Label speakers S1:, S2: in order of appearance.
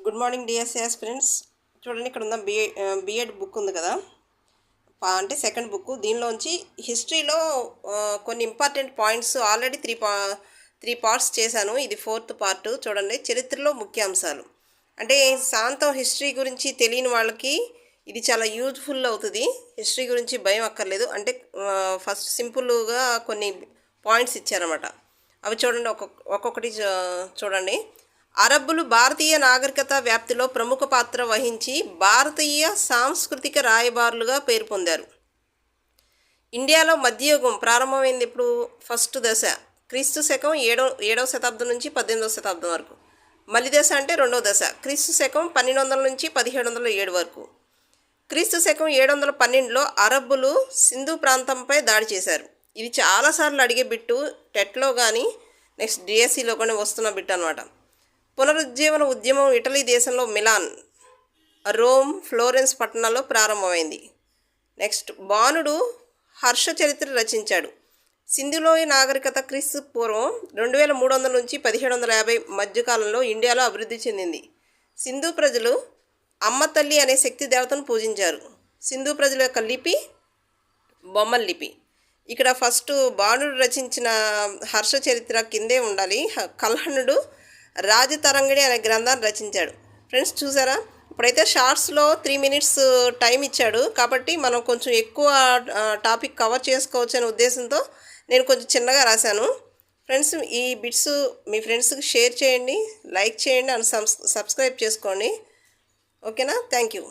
S1: Good morning DSS friends. చూడండి, ఇక్కడ ఉన్న బిఎడ్ బుక్ ఉంది కదా, అంటే సెకండ్ బుక్. దీనిలోంచి హిస్టరీలో కొన్ని important points already three parts చేశాను. ఇది ఫోర్త్ పార్ట్. చూడండి, చరిత్రలో ముఖ్యాంశాలు. అంటే శాంతం హిస్టరీ గురించి తెలియని వాళ్ళకి ఇది చాలా యూజ్ఫుల్ అవుతుంది. హిస్టరీ గురించి భయం అక్కర్లేదు. అంటే ఫస్ట్ సింపుల్గా కొన్ని పాయింట్స్ ఇచ్చారన్నమాట. అవి చూడండి, ఒక్కొక్కటి చూడండి. అరబ్బులు భారతీయ నాగరికత వ్యాప్తిలో ప్రముఖ పాత్ర వహించి భారతీయ సాంస్కృతిక రాయబారులుగా పేరు పొందారు. ఇండియాలో మధ్యయుగం ప్రారంభమైంది ఇప్పుడు ఫస్ట్ దశ క్రీస్తు శకం 7వ శతాబ్దం నుంచి 18వ శతాబ్దం వరకు. మలి దశ అంటే రెండవ దశ క్రీస్తు శకం 1200 నుంచి 1707 వరకు. క్రీస్తు శకం 712లో అరబ్బులు సింధు ప్రాంతంపై దాడి చేశారు. ఇది చాలాసార్లు అడిగే బిట్టు, టెట్లో కానీ నెక్స్ట్ డిఎస్సిలో కానీ వస్తున్న బిట్ అనమాట. పునరుజ్జీవన ఉద్యమం ఇటలీ దేశంలో మిలాన్, రోమ్, ఫ్లోరెన్స్ పట్టణాల్లో ప్రారంభమైంది. నెక్స్ట్ బాణుడు హర్ష చరిత్ర రచించాడు. సింధులోయ నాగరికత క్రీస్తు పూర్వం 2300 నుంచి 1750 మధ్యకాలంలో ఇండియాలో అభివృద్ధి చెందింది. సింధు ప్రజలు అమ్మ తల్లి అనే శక్తి దేవతను పూజించారు. సింధు ప్రజల యొక్క లిపి బొమ్మల లిపి. ఇక్కడ ఫస్ట్ బాణుడు రచించిన హర్ష చరిత్ర కిందే ఉండాలి. కల్హణుడు రాజతరంగిణి అనే గ్రంథాన్ని రచించాడు. ఫ్రెండ్స్ చూసారా, ఇప్పుడైతే షార్ట్స్లో 3 minutes టైం ఇచ్చాడు కాబట్టి మనం కొంచెం ఎక్కువ టాపిక్ కవర్ చేసుకోవచ్చు అనే ఉద్దేశంతో నేను కొంచెం చిన్నగా రాశాను. ఫ్రెండ్స్, ఈ బిట్స్ మీ ఫ్రెండ్స్కి షేర్ చేయండి, లైక్ చేయండి అండ్ సబ్స్క్రైబ్ చేసుకోండి. ఓకేనా? Thank you.